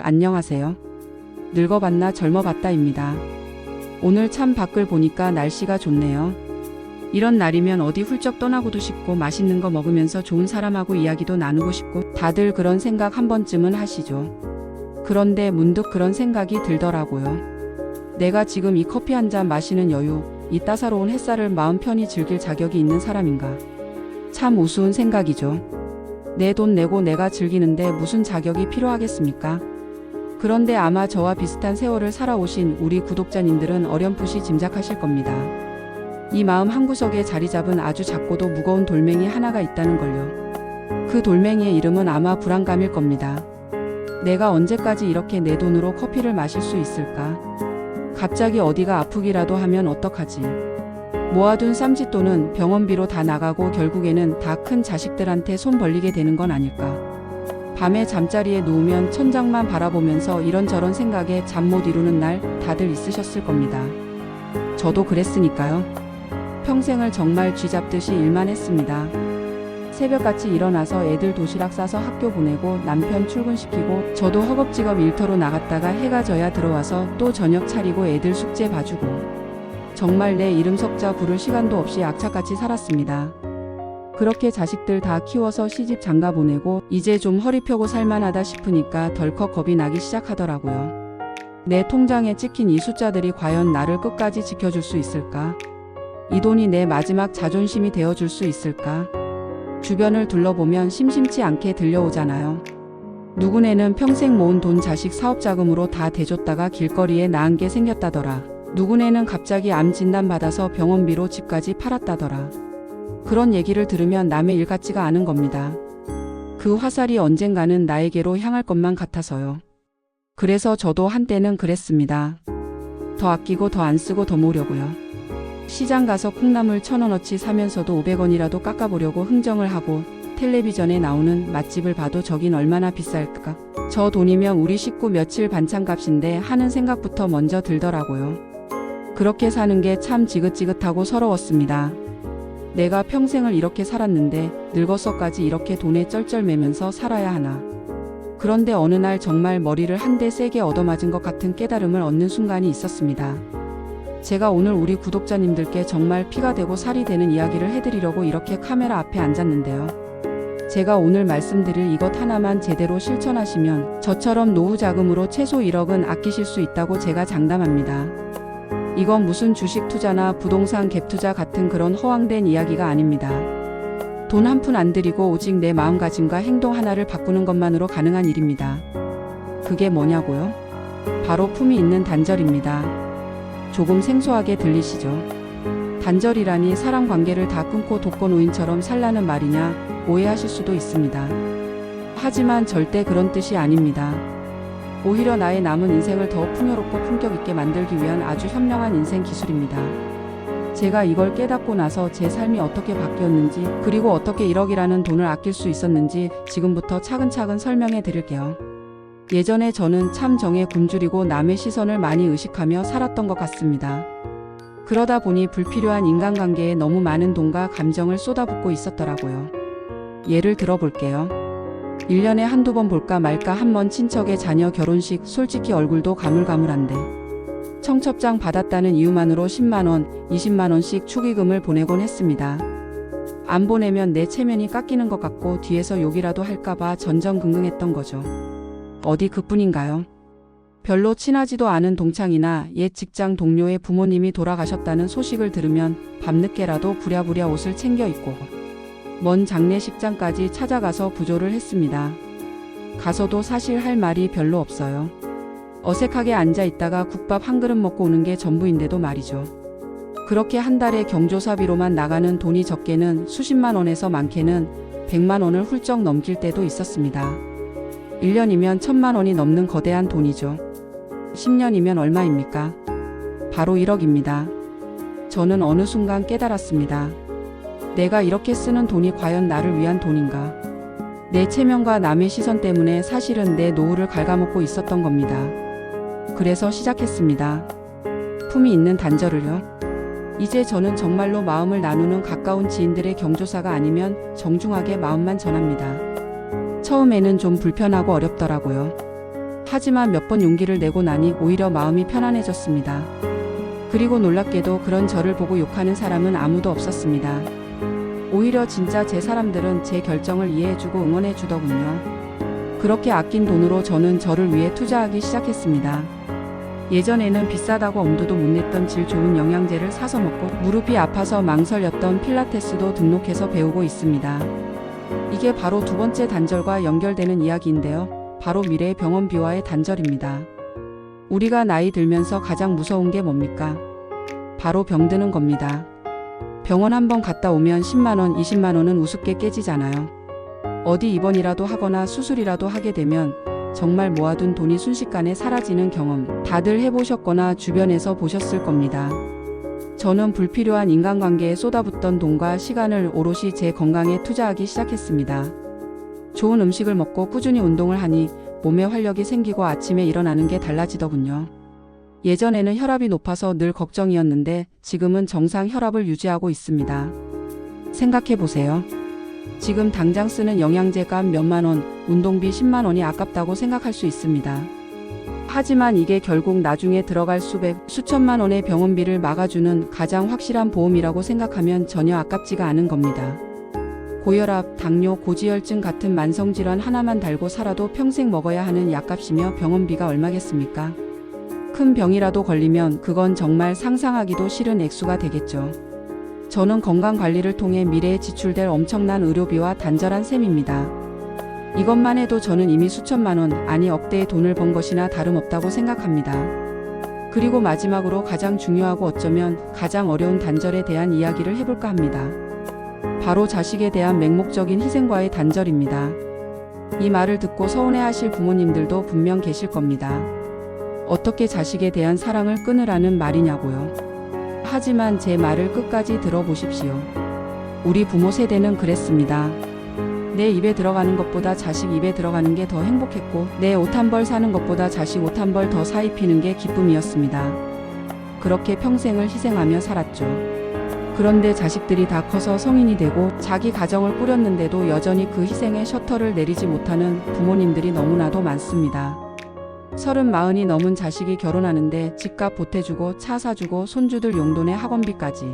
안녕하세요. 늙어봤나 젊어봤다입니다. 오늘 참 밖을 보니까 날씨가 좋네요. 이런 날이면 어디 훌쩍 떠나고도 싶고 맛있는 거 먹으면서 좋은 사람하고 이야기도 나누고 싶고 다들 그런 생각 한 번쯤은 하시죠. 그런데 문득 그런 생각이 들더라고요. 내가 지금 이 커피 한 잔 마시는 여유, 이 따사로운 햇살을 마음 편히 즐길 자격이 있는 사람인가. 참 우스운 생각이죠. 내 돈 내고 내가 즐기는데 무슨 자격이 필요하겠습니까? 그런데 아마 저와 비슷한 세월을 살아오신 우리 구독자님들은 어렴풋이 짐작하실 겁니다. 이 마음 한구석에 자리 잡은 아주 작고도 무거운 돌멩이 하나가 있다는 걸요. 그 돌멩이의 이름은 아마 불안감일 겁니다. 내가 언제까지 이렇게 내 돈으로 커피를 마실 수 있을까? 갑자기 어디가 아프기라도 하면 어떡하지? 모아둔 쌈짓돈은 병원비로 다 나가고 결국에는 다 큰 자식들한테 손 벌리게 되는 건 아닐까? 밤에 잠자리에 누우면 천장만 바라보면서 이런저런 생각에 잠 못 이루는 날 다들 있으셨을 겁니다. 저도 그랬으니까요. 평생을 정말 쥐잡듯이 일만 했습니다. 새벽같이 일어나서 애들 도시락 싸서 학교 보내고 남편 출근시키고 저도 허겁지겁 일터로 나갔다가 해가 져야 들어와서 또 저녁 차리고 애들 숙제 봐주고 정말 내 이름 석자 부를 시간도 없이 악착같이 살았습니다. 그렇게 자식들 다 키워서 시집 장가 보내고 이제 좀 허리 펴고 살만하다 싶으니까 덜컥 겁이 나기 시작하더라고요. 내 통장에 찍힌 이 숫자들이 과연 나를 끝까지 지켜줄 수 있을까? 이 돈이 내 마지막 자존심이 되어줄 수 있을까? 주변을 둘러보면 심심치 않게 들려오잖아요. 누구네는 평생 모은 돈 자식 사업 자금으로 다 대줬다가 길거리에 나은 게 생겼다더라. 누구네는 갑자기 암 진단받아서 병원비로 집까지 팔았다더라. 그런 얘기를 들으면 남의 일 같지가 않은 겁니다. 그 화살이 언젠가는 나에게로 향할 것만 같아서요. 그래서 저도 한때는 그랬습니다. 더 아끼고 더 안 쓰고 더 모으려고요. 시장 가서 콩나물 1,000원어치 사면서도 500원이라도 깎아보려고 흥정을 하고 텔레비전에 나오는 맛집을 봐도 저긴 얼마나 비쌀까? 저 돈이면 우리 식구 며칠 반찬값인데 하는 생각부터 먼저 들더라고요. 그렇게 사는 게 참 지긋지긋하고 서러웠습니다. 내가 평생을 이렇게 살았는데 늙어서까지 이렇게 돈에 쩔쩔매면서 살아야 하나. 그런데 어느 날 정말 머리를 한 대 세게 얻어맞은 것 같은 깨달음을 얻는 순간이 있었습니다. 제가 오늘 우리 구독자님들께 정말 피가 되고 살이 되는 이야기를 해드리려고 이렇게 카메라 앞에 앉았는데요. 제가 오늘 말씀드릴 이것 하나만 제대로 실천하시면 저처럼 노후 자금으로 최소 1억은 아끼실 수 있다고 제가 장담합니다. 이건 무슨 주식 투자나 부동산 갭 투자 같은 그런 허황된 이야기가 아닙니다. 돈 한 푼 안 들이고 오직 내 마음가짐과 행동 하나를 바꾸는 것만으로 가능한 일입니다. 그게 뭐냐고요? 바로 품이 있는 단절입니다. 조금 생소하게 들리시죠? 단절이라니 사람 관계를 다 끊고 독거노인처럼 살라는 말이냐 오해하실 수도 있습니다. 하지만 절대 그런 뜻이 아닙니다. 오히려 나의 남은 인생을 더 풍요롭고 품격 있게 만들기 위한 아주 현명한 인생 기술입니다. 제가 이걸 깨닫고 나서 제 삶이 어떻게 바뀌었는지 그리고 어떻게 1억이라는 돈을 아낄 수 있었는지 지금부터 차근차근 설명해 드릴게요. 예전에 저는 참 정에 굶주리고 남의 시선을 많이 의식하며 살았던 것 같습니다. 그러다 보니 불필요한 인간관계에 너무 많은 돈과 감정을 쏟아붓고 있었더라고요. 예를 들어볼게요. 1년에 한두 번 볼까 말까 한 번 친척의 자녀 결혼식 솔직히 얼굴도 가물가물한데 청첩장 받았다는 이유만으로 10만원, 20만원씩 축의금을 보내곤 했습니다. 안 보내면 내 체면이 깎이는 것 같고 뒤에서 욕이라도 할까봐 전전긍긍했던 거죠. 어디 그뿐인가요? 별로 친하지도 않은 동창이나 옛 직장 동료의 부모님이 돌아가셨다는 소식을 들으면 밤늦게라도 부랴부랴 옷을 챙겨 입고 먼 장례식장까지 찾아가서 부조를 했습니다. 가서도 사실 할 말이 별로 없어요. 어색하게 앉아있다가 국밥 한 그릇 먹고 오는 게 전부인데도 말이죠. 그렇게 한 달에 경조사비로만 나가는 돈이 적게는 수십만 원에서 많게는 100만 원을 훌쩍 넘길 때도 있었습니다. 1년이면 1,000만 원이 넘는 거대한 돈이죠. 10년이면 얼마입니까? 바로 1억입니다. 저는 어느 순간 깨달았습니다. 내가 이렇게 쓰는 돈이 과연 나를 위한 돈인가? 내 체면과 남의 시선 때문에 사실은 내 노후를 갉아먹고 있었던 겁니다. 그래서 시작했습니다. 품이 있는 단절을요. 이제 저는 정말로 마음을 나누는 가까운 지인들의 경조사가 아니면 정중하게 마음만 전합니다. 처음에는 좀 불편하고 어렵더라고요. 하지만 몇 번 용기를 내고 나니 오히려 마음이 편안해졌습니다. 그리고 놀랍게도 그런 저를 보고 욕하는 사람은 아무도 없었습니다. 오히려 진짜 제 사람들은 제 결정을 이해해주고 응원해주더군요. 그렇게 아낀 돈으로 저는 저를 위해 투자하기 시작했습니다. 예전에는 비싸다고 엄두도 못 냈던 질 좋은 영양제를 사서 먹고 무릎이 아파서 망설였던 필라테스도 등록해서 배우고 있습니다. 이게 바로 두 번째 단절과 연결되는 이야기인데요. 바로 미래의 병원비와의 단절입니다. 우리가 나이 들면서 가장 무서운 게 뭡니까? 바로 병드는 겁니다. 병원 한번 갔다 오면 10만원, 20만원은 우습게 깨지잖아요. 어디 입원이라도 하거나 수술이라도 하게 되면 정말 모아둔 돈이 순식간에 사라지는 경험 다들 해보셨거나 주변에서 보셨을 겁니다. 저는 불필요한 인간관계에 쏟아붓던 돈과 시간을 오롯이 제 건강에 투자하기 시작했습니다. 좋은 음식을 먹고 꾸준히 운동을 하니 몸에 활력이 생기고 아침에 일어나는 게 달라지더군요. 예전에는 혈압이 높아서 늘 걱정이었는데 지금은 정상 혈압을 유지하고 있습니다. 생각해보세요. 지금 당장 쓰는 영양제 값 몇만 원, 운동비 10만 원이 아깝다고 생각할 수 있습니다. 하지만 이게 결국 나중에 들어갈 수백, 수천만 원의 병원비를 막아주는 가장 확실한 보험이라고 생각하면 전혀 아깝지가 않은 겁니다. 고혈압, 당뇨, 고지혈증 같은 만성질환 하나만 달고 살아도 평생 먹어야 하는 약값이며 병원비가 얼마겠습니까? 큰 병이라도 걸리면 그건 정말 상상하기도 싫은 액수가 되겠죠. 저는 건강관리를 통해 미래에 지출될 엄청난 의료비와 단절한 셈입니다. 이것만 해도 저는 이미 수천만 원, 아니 억대의 돈을 번 것이나 다름없다고 생각합니다. 그리고 마지막으로 가장 중요하고 어쩌면 가장 어려운 단절에 대한 이야기를 해볼까 합니다. 바로 자식에 대한 맹목적인 희생과의 단절입니다. 이 말을 듣고 서운해하실 부모님들도 분명 계실 겁니다. 어떻게 자식에 대한 사랑을 끊으라는 말이냐고요. 하지만 제 말을 끝까지 들어보십시오. 우리 부모 세대는 그랬습니다. 내 입에 들어가는 것보다 자식 입에 들어가는 게 더 행복했고 내 옷 한 벌 사는 것보다 자식 옷 한 벌 더 사 입히는 게 기쁨이었습니다. 그렇게 평생을 희생하며 살았죠. 그런데 자식들이 다 커서 성인이 되고 자기 가정을 꾸렸는데도 여전히 그 희생의 셔터를 내리지 못하는 부모님들이 너무나도 많습니다. 30, 40이 넘은 자식이 결혼하는데 집값 보태주고 차 사주고 손주들 용돈에 학원비까지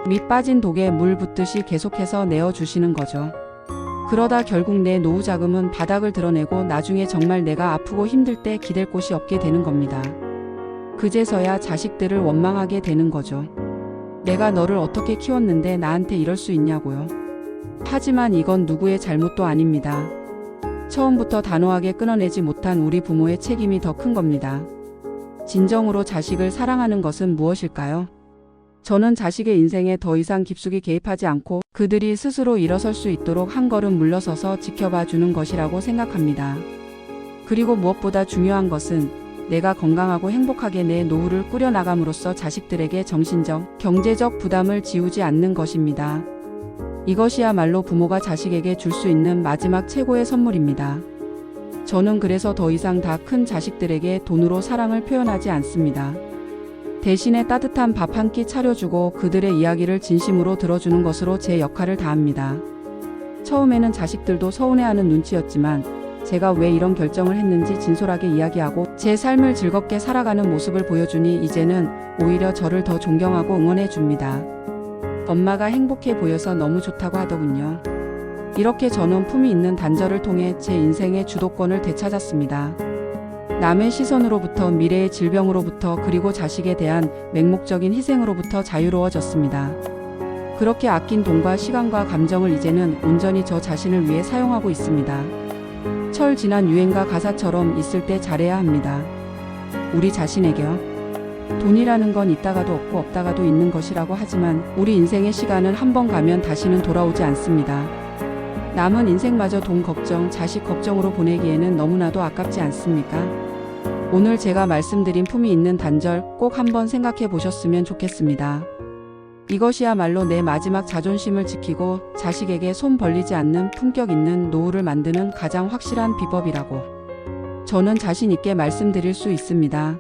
밑 빠진 독에 물 붓듯이 계속해서 내어주시는 거죠. 그러다 결국 내 노후 자금은 바닥을 드러내고 나중에 정말 내가 아프고 힘들 때 기댈 곳이 없게 되는 겁니다. 그제서야 자식들을 원망하게 되는 거죠. 내가 너를 어떻게 키웠는데 나한테 이럴 수 있냐고요. 하지만 이건 누구의 잘못도 아닙니다. 처음부터 단호하게 끊어내지 못한 우리 부모의 책임이 더 큰 겁니다. 진정으로 자식을 사랑하는 것은 무엇일까요? 저는 자식의 인생에 더 이상 깊숙이 개입하지 않고 그들이 스스로 일어설 수 있도록 한 걸음 물러서서 지켜봐 주는 것이라고 생각합니다. 그리고 무엇보다 중요한 것은 내가 건강하고 행복하게 내 노후를 꾸려나감으로써 자식들에게 정신적, 경제적 부담을 지우지 않는 것입니다. 이것이야말로 부모가 자식에게 줄 수 있는 마지막 최고의 선물입니다. 저는 그래서 더 이상 다 큰 자식들에게 돈으로 사랑을 표현하지 않습니다. 대신에 따뜻한 밥 한 끼 차려주고 그들의 이야기를 진심으로 들어주는 것으로 제 역할을 다합니다. 처음에는 자식들도 서운해하는 눈치였지만 제가 왜 이런 결정을 했는지 진솔하게 이야기하고 제 삶을 즐겁게 살아가는 모습을 보여주니 이제는 오히려 저를 더 존경하고 응원해 줍니다. 엄마가 행복해 보여서 너무 좋다고 하더군요. 이렇게 저는 품위 있는 단절을 통해 제 인생의 주도권을 되찾았습니다. 남의 시선으로부터 미래의 질병으로부터 그리고 자식에 대한 맹목적인 희생으로부터 자유로워졌습니다. 그렇게 아낀 돈과 시간과 감정을 이제는 온전히 저 자신을 위해 사용하고 있습니다. 철 지난 유행가 가사처럼 있을 때 잘해야 합니다. 우리 자신에게요. 돈이라는 건 있다가도 없고 없다가도 있는 것이라고 하지만 우리 인생의 시간은 한 번 가면 다시는 돌아오지 않습니다. 남은 인생마저 돈 걱정, 자식 걱정으로 보내기에는 너무나도 아깝지 않습니까? 오늘 제가 말씀드린 품위 있는 단절 꼭 한번 생각해 보셨으면 좋겠습니다. 이것이야말로 내 마지막 자존심을 지키고 자식에게 손 벌리지 않는 품격 있는 노후를 만드는 가장 확실한 비법이라고 저는 자신 있게 말씀드릴 수 있습니다.